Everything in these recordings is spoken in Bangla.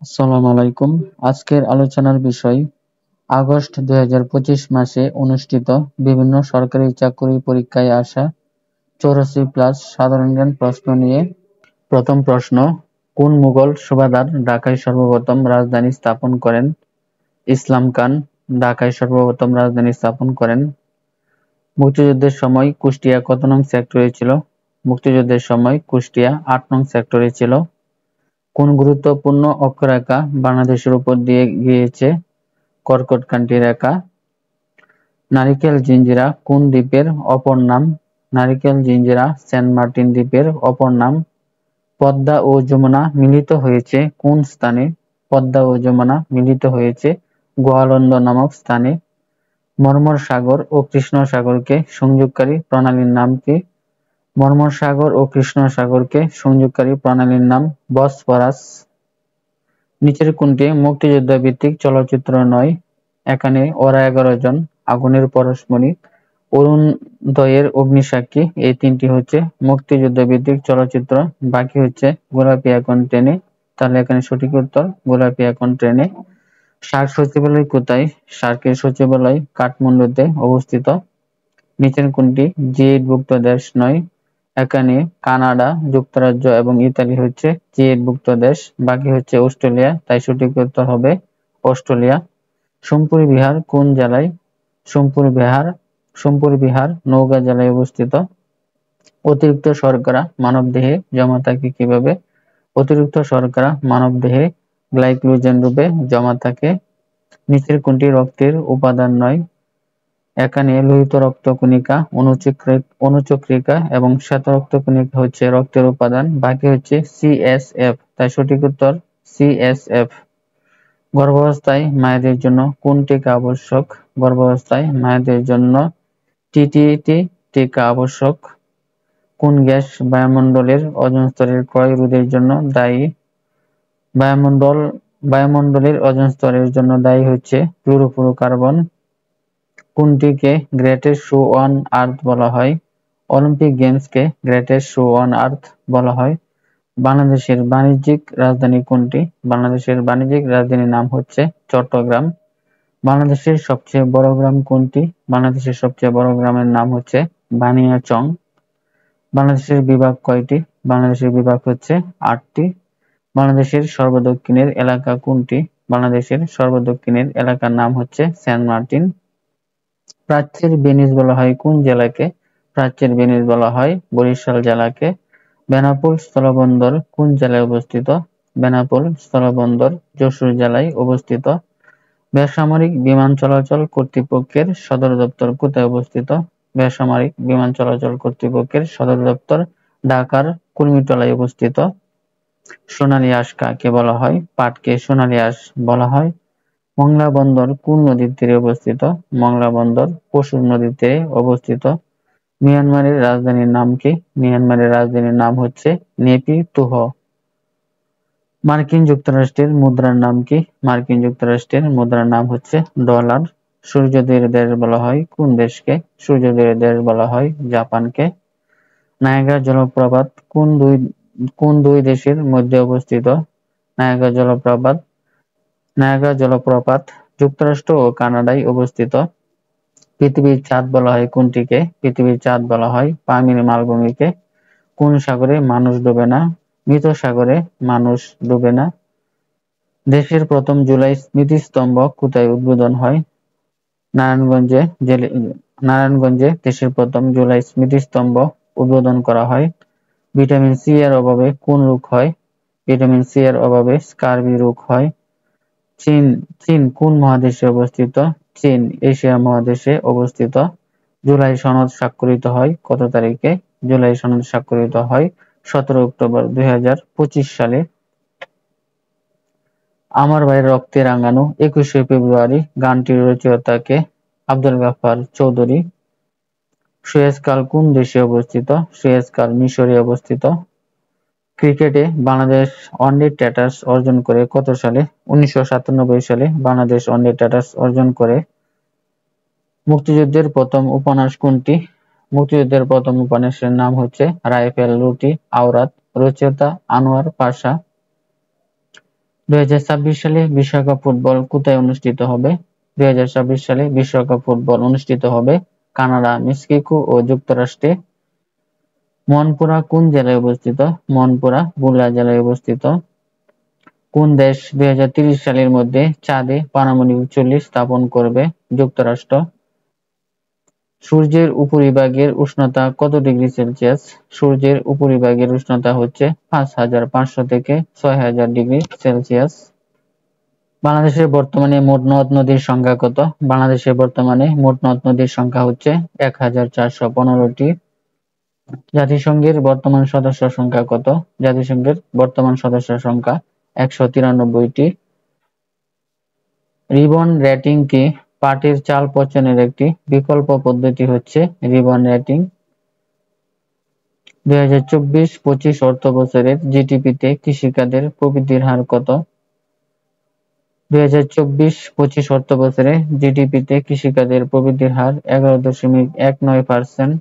আসসালামু আলাইকুম। আজকের আলোচনার বিষয় আগস্ট ২০২৫ মাসে অনুষ্ঠিত বিভিন্ন সরকারি চাকরি পরীক্ষায় আসা ৮৪+ সাধারণ জ্ঞান প্রশ্ন নিয়ে। প্রথম প্রশ্ন, কোন মুঘল সুবাহদার ঢাকায় সর্বপ্রথম রাজধানী স্থাপন করেন? ইসলাম খান ঢাকায় সর্বপ্রথম রাজধানী স্থাপন করেন। মুক্তিযুদ্ধের সময় কুষ্টিয়া কত নং সেক্টরে ছিল? মুক্তিযুদ্ধের সময় কুষ্টিয়া ৮ নং সেক্টরে ছিল। কোন গুরুত্বপূর্ণ অক্ষরেখা বাংলাদেশের উপর দিয়ে গিয়েছে? কর্কটক্রান্তি রেখা। নারিকেল জিঞ্জিরা কোন দ্বীপের অপর নাম? নারিকেল জিঞ্জিরা সেন্ট মার্টিন দ্বীপের অপর নাম। পদ্মা ও যমুনা মিলিত হয়েছে কোন স্থানে? পদ্মা ও যমুনা মিলিত হয়েছে গোয়ালন্দ নামক স্থানে। মর্মর সাগর ও কৃষ্ণ সাগরকে সংযোগকারী প্রণালীর নাম কি? মর্মর সাগর ও কৃষ্ণ সাগরকে সংযোগকারী প্রণালীর নাম বসফরাস। নিচের কোনটি মুক্তিযুদ্ধ ভিত্তিক চলচ্চিত্র নয়? এখানে ওরা 11 জন, আগুনের পরশমণি, অরুণোদয়ের অগ্নিসাক্ষী এই তিনটি হচ্ছে মুক্তিযুদ্ধ ভিত্তিক চলচ্চিত্র। বাকি হচ্ছে গোলাপী এখন ট্রেনে। তাহলে এখানে সঠিক উত্তর গোলাপী এখন ট্রেনে। সার্ক সচিবালয় কোথায়? সার্কের সচিবালয় কাঠমান্ডুতে অবস্থিত। নিচের কোনটি জি8ভুক্ত দেশ নয়? এখানে কানাডা, যুক্তরাজ্য এবং ইতালি হচ্ছে জি8ভুক্ত দেশ। বাকি হচ্ছে অস্ট্রেলিয়া, তাই সঠিক উত্তর হবে অস্ট্রেলিয়া। সোমপুর বিহার কোন জেলায়? সোমপুর বিহার নওগাঁ জেলায় অবস্থিত। অতিরিক্ত শর্করা মানবদেহে জমা থাকে কিভাবে? অতিরিক্ত শর্করা মানবদেহে গ্লাইকোজেন রূপে জমা থাকে। নিচের কোনটি রক্তের উপাদান নয়? এখানে লোহিত রক্তকণিকা, অনুচক্রিকা এবং শ্বেত রক্তকণিকা হচ্ছে রক্তের উপাদান। বাকি হচ্ছে সিএসএফ, তাই সঠিক উত্তর সিএসএফ। গর্ভাবস্থায় মায়েদের জন্য কোন টিকা আবশ্যক? গর্ভাবস্থায় মায়েদের জন্য টিটিটি টিকা আবশ্যক। কোন গ্যাস বায়ুমণ্ডলের ওজোন স্তরের ক্ষয় রোধের জন্য দায়ী? বায়ুমণ্ডলের ওজোন স্তরের জন্য দায়ী হচ্ছে ক্লোরোফ্লোরোকার্বন। কোনটিকে গ্রেটেস্ট শো অন আর্থ বলা হয়? অলিম্পিক গেমসকে গ্রেটেস্ট শো অন আর্থ বলা হয়। বাংলাদেশের বাণিজ্যিক রাজধানী কোনটি? বাংলাদেশের বাণিজ্যিক রাজধানীর নাম হচ্ছে চট্টগ্রাম। বাংলাদেশের সবচেয়ে বড় গ্রাম কোনটি? বাংলাদেশের সবচেয়ে বড় গ্রামের নাম হচ্ছে বানিয়াচং। বাংলাদেশের বিভাগ কয়টি? বাংলাদেশের বিভাগ হচ্ছে 8টি। বাংলাদেশের সর্বদক্ষিণের এলাকা কোনটি? বাংলাদেশের সর্বদক্ষিণের এলাকার নাম হচ্ছে সেন্ট মার্টিন। প্রাচ্যের ভেনিস বলা হয় কোন জেলাকে? প্রাচ্যের ভেনিস বলা হয় বরিশাল জেলাকে। বেনাপোল স্থলবন্দর কোন জেলায় অবস্থিত? বেনাপোল স্থলবন্দর যশোর জেলায় অবস্থিত। বেসামরিক বিমান চলাচল কর্তৃপক্ষের সদর দপ্তর কোথায় অবস্থিত? বেসামরিক বিমান চলাচল কর্তৃপক্ষের সদর দপ্তর ঢাকার কুর্মিটোলায় অবস্থিত। সোনালী আঁশ কাকে বলা হয়? পাটকে সোনালী আঁশ বলা হয়। মংলা বন্দর কোন নদীর তীরে অবস্থিত? মংলা বন্দর পশুর নদীর তীরে অবস্থিত। মিয়ানমারের রাজধানীর নাম কি? মিয়ানমারের রাজধানীর নাম হচ্ছে নেপিতুহ। মার্কিন যুক্তরাষ্ট্রের মুদ্রার নাম কি? মার্কিন যুক্তরাষ্ট্রের মুদ্রার নাম হচ্ছে ডলার। সূর্যোদয়ের দেশ বলা হয় কোন দেশকে? সূর্যোদয়ের দেশ বলা হয় জাপানকে। নায়াগ্রা জলপ্রপাত কোন দুই দেশের মধ্যে অবস্থিত? নায়াগ্রা জলপ্রপাত যুক্তরাষ্ট্র ও কানাডায় অবস্থিত। পৃথিবীর চাঁদ বলা হয় কোনটিকে? পৃথিবীর চাঁদ বলা হয় পামির মালভূমিকে। কোন সাগরে মানুষ ডোবে না? মৃত সাগরে মানুষ ডোবে না। দেশের প্রথম জুলাই স্মৃতিস্তম্ভ কোথায় উদ্বোধন হয়? নারায়ণগঞ্জে দেশের প্রথম জুলাই স্মৃতিস্তম্ভ উদ্বোধন করা হয়। ভিটামিন সি এর অভাবে কোন রোগ হয়? ভিটামিন সি এর অভাবে স্কার্বি রোগ হয়। চীন কোন মহাদেশে অবস্থিত? চীন এশিয়া মহাদেশে অবস্থিত। জুলাই সনদ স্বাক্ষরিত হয় কত তারিখে? জুলাই সনদ স্বাক্ষরিত হয় 17 অক্টোবর 2025 সালে। আমার ভাই রক্তে রাঙানো 21শে ফেব্রুয়ারি গানটির রচয়িতা কে? আব্দুল গাফফার চৌধুরী। সুয়েজ খাল কোন দেশে অবস্থিত? সুয়েজ খাল মিশরে অবস্থিত। ক্রিকেটে বাংলাদেশ ওয়ানডে স্ট্যাটাস অর্জন করে কত সালে? 1997 সালে বাংলাদেশ ওয়ানডে স্ট্যাটাস অর্জন করে। মুক্তিযুদ্ধের প্রথম উপন্যাস কোনটি? মুক্তিযুদ্ধের প্রথম উপন্যাসের নাম হচ্ছে রাইফেল রুটি আওরাত, রচয়িতা আনোয়ার পাশা। 2026 সালে বিশ্বকাপ ফুটবল কোথায় অনুষ্ঠিত হবে? 2026 সালে বিশ্বকাপ ফুটবল অনুষ্ঠিত হবে কানাডা, মেক্সিকো ও যুক্তরাষ্ট্রে। মনপুরা কোন জেলায় অবস্থিত? মনপুরা ভোলা জেলায় অবস্থিত। কোন দেশ 2030 সালের মধ্যে চাঁদে পারমাণবিক চুল্লি স্থাপন করবে? যুক্তরাষ্ট্র। সূর্যের উপরিভাগের উষ্ণতা কত ডিগ্রি সেলসিয়াস? সূর্যের উপরিভাগের উষ্ণতা হচ্ছে 5500 থেকে 6000 ডিগ্রি সেলসিয়াস। বাংলাদেশের বর্তমানে মোট নদ-নদীর সংখ্যা কত? বাংলাদেশের বর্তমানে মোট নদ-নদীর সংখ্যা হচ্ছে 1415টি। জাতিসংঘের বর্তমান সদস্য সংখ্যা কত? জাতিসংঘের বর্তমান সদস্য সংখ্যা 193টি। রিবন রেটিং কি? পাটের চাল পচনের একটি বিকল্প পদ্ধতি হচ্ছে রিবন রেটিং। 2024-25 অর্থবছরের জিডিপিতে কৃষিখাতের প্রবৃদ্ধির হার কত? 2024-25 অর্থবছরে জিডিপিতে কৃষিখাতের প্রবৃদ্ধির হার 11.19%।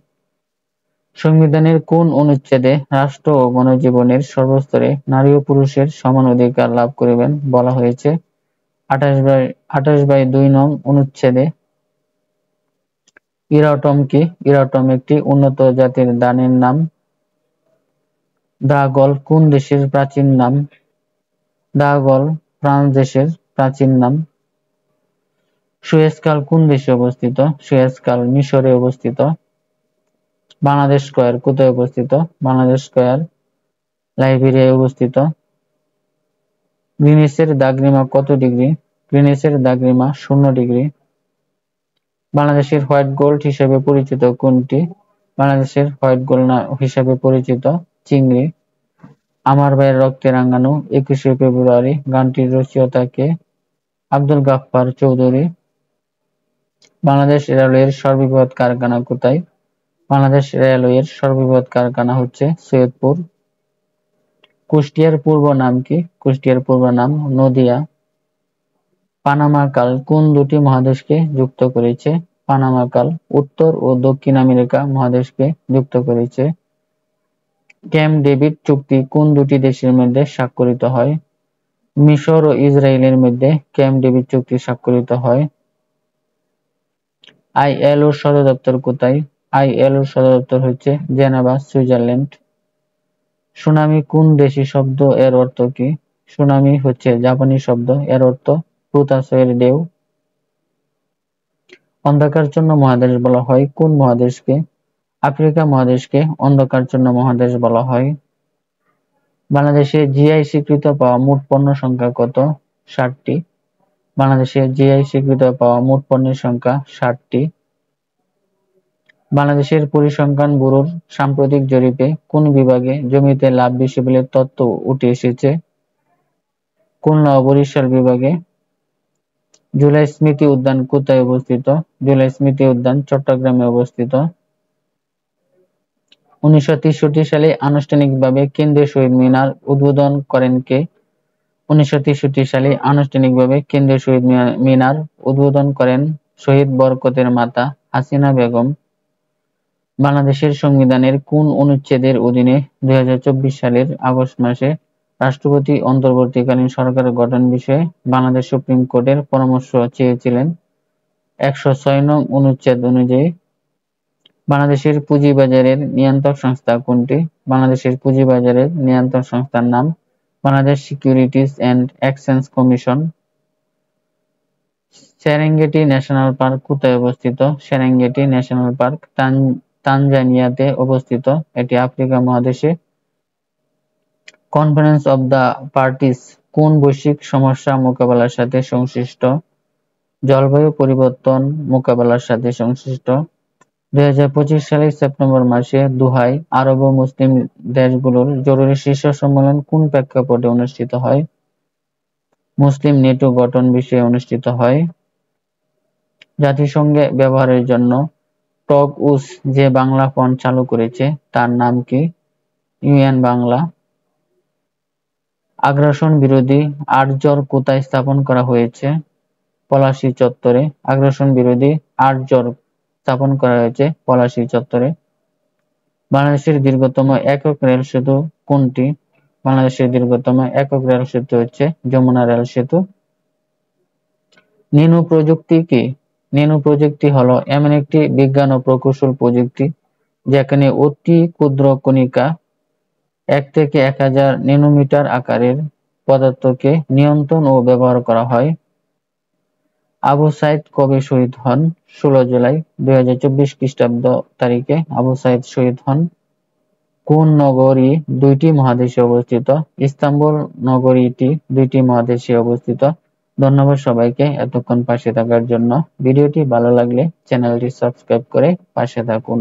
সংবিধানের কোন অনুচ্ছেদে রাষ্ট্র ও গণজীবনের সর্বস্তরে নারী ও পুরুষের সমান অধিকার লাভ করিবেন বলা হয়েছে? 28/2 নং অনুচ্ছেদে। ইরাটম কি? ইরাটম একটি উন্নত জাতের ধানের নাম। দ্য গল কোন দেশের প্রাচীন নাম? দ্য গল ফ্রান্স দেশের প্রাচীন নাম। সুয়েজ খাল কোন দেশে অবস্থিত? সুয়েজ খাল মিশরে অবস্থিত। বাংলাদেশ স্কয়ার কোথায় অবস্থিত? বাংলাদেশ স্কয়ার লাইবেরিয়ায় অবস্থিত। গ্রিনিচের দাগরিমা কত ডিগ্রি? গ্রিনিচের দাগরিমা 0 ডিগ্রি। বাংলাদেশের হোয়াইট গোল্ড হিসেবে পরিচিত কোনটি? বাংলাদেশের হোয়াইট গোল্ড হিসেবে পরিচিত চিংড়ি। আমার ভাইয়ের রক্তে রাঙানো 21শে ফেব্রুয়ারি গানটির রচয়িতা কে? আব্দুল গাফফার চৌধুরী। বাংলাদেশ রেলওয়ের সর্ববৃহৎ কারখানা কোথায়? বাংলাদেশ রেলওয়ের সর্ববৃহৎ কারখানা হচ্ছে সৈয়দপুর। কুষ্টিয়ার পূর্ব নাম কি? কুষ্টিয়ার পূর্ব নাম নদিয়া। পানামা খাল কোন দুটি মহাদেশকে যুক্ত করেছে? পানামা খাল উত্তর ও দক্ষিণ আমেরিকা মহাদেশকে যুক্ত করেছে। ক্যাম্প ডেভিড চুক্তি কোন দুটি দেশের মধ্যে স্বাক্ষরিত হয়? মিশর ও ইসরায়েলের মধ্যে ক্যাম্প ডেভিড চুক্তি স্বাক্ষরিত হয়। আইএলওর সদর দপ্তর কোথায়? আইএলওর সদর দপ্তর হচ্ছে জেনেভা, সুইজারল্যান্ড। সুনামি কোন দেশি শব্দ, এর অর্থ কি? সুনামি হচ্ছে জাপানি শব্দ, এর অর্থ ভূতাশ্রয়ের ঢেউ। অন্ধকারাচ্ছন্ন মহাদেশ বলা হয় কোন মহাদেশকে? আফ্রিকা মহাদেশকে অন্ধকারাচ্ছন্ন মহাদেশ বলা হয়। বাংলাদেশে জিআই স্বীকৃত পাওয়া মোট পণ্য সংখ্যা কত? 60টি। বাংলাদেশে জিআই স্বীকৃত পাওয়া মোট পণ্যের সংখ্যা 60টি। বাংলাদেশের পরিসংখ্যান ব্যুরোর সাম্প্রতিক জরিপে কোন বিভাগে জমিতে লাভ বেশি বলে তথ্য উঠে এসেছে? খুলনা ও বরিশাল বিভাগে। জুলাই স্মৃতি উদ্যান কোথায় অবস্থিত? জুলাই স্মৃতি উদ্যান চট্টগ্রামে অবস্থিত। 1963 সালে আনুষ্ঠানিকভাবে কেন্দ্রীয় শহীদ মিনার উদ্বোধন করেন কে? 1963 সালে আনুষ্ঠানিকভাবে কেন্দ্রীয় শহীদ মিনার উদ্বোধন করেন শহীদ বরকতের মাতা হাসিনা বেগম। বাংলাদেশের সংবিধানের কোন অনুচ্ছেদের অধীনে 2024 সালের আগস্ট মাসে রাষ্ট্রপতি অন্তর্বর্তীকালীন সরকার গঠন বিষয়ে বাংলাদেশ সুপ্রিম কোর্টের পরামর্শ চেয়েছিলেন? 106 নং অনুচ্ছেদ অনুযায়ী। বাংলাদেশের পুঁজিবাজারের নিয়ন্ত্রক সংস্থা কোনটি? বাংলাদেশের পুঁজিবাজারের নিয়ন্ত্রক সংস্থার নাম Bangladesh securities and exchange commission. Serengeti national park কোথায় অবস্থিত? সেরেঙ্গেটি ন্যাশনাল পার্ক তানজানিয়াতে অবস্থিত, এটি আফ্রিকা মহাদেশে। কনফারেন্স অব দ্য পার্টিস কোন বৈশ্বিক সমস্যা মোকাবেলার সাথে সংশ্লিষ্ট? জলবায়ু পরিবর্তন মোকাবেলার সাথে সংশ্লিষ্ট। 2025 সালের সেপ্টেম্বর মাসে দোহায় আরব ও মুসলিম দেশগুলোর জরুরি শীর্ষ সম্মেলন কোন প্রেক্ষাপটে অনুষ্ঠিত হয়? মুসলিম নেটো গঠন বিষয়ে অনুষ্ঠিত হয়। জাতিসংঘে ব্যবহারের জন্য টগ-উস যে বাংলা ফন্ট চালু করেছে তার নাম কি? ইউএন বাংলা। আগ্রাসন বিরোধী আর্টজর কোথায় স্থাপন করা হয়েছে? পলাশী চত্বরে। আগ্রাসন বিরোধী আর্টজর স্থাপন করা হয়েছে পলাশী চত্বরে। বাংলাদেশের দীর্ঘতম একক রেল সেতু কোনটি? বাংলাদেশের দীর্ঘতম একক রেল সেতু হচ্ছে যমুনা রেল সেতু। ন্যানো প্রযুক্তি কি? ন্যানো প্রযুক্তি হলো এমন একটি বিজ্ঞান ও প্রকৌশল প্রযুক্তি যেখানে অতি ক্ষুদ্র কণিকা 1 থেকে 1000 ন্যানোমিটার আকারের পদার্থকে নিয়ন্ত্রণ ও ব্যবহার করা হয়। আবু সাইদ কবে শহীদ হন? 16 জুলাই 2024 খ্রিস্টাব্দ তারিখে আবু সাইদ শহীদ হন। কোন নগরী 2টি মহাদেশে অবস্থিত? ইস্তাম্বুল নগরীটি 2টি মহাদেশে অবস্থিত। ধন্যবাদ সবাইকে এতক্ষণ পাশে থাকার জন্য। ভিডিওটি ভালো লাগলে চ্যানেলটি সাবস্ক্রাইব করে পাশে থাকুন।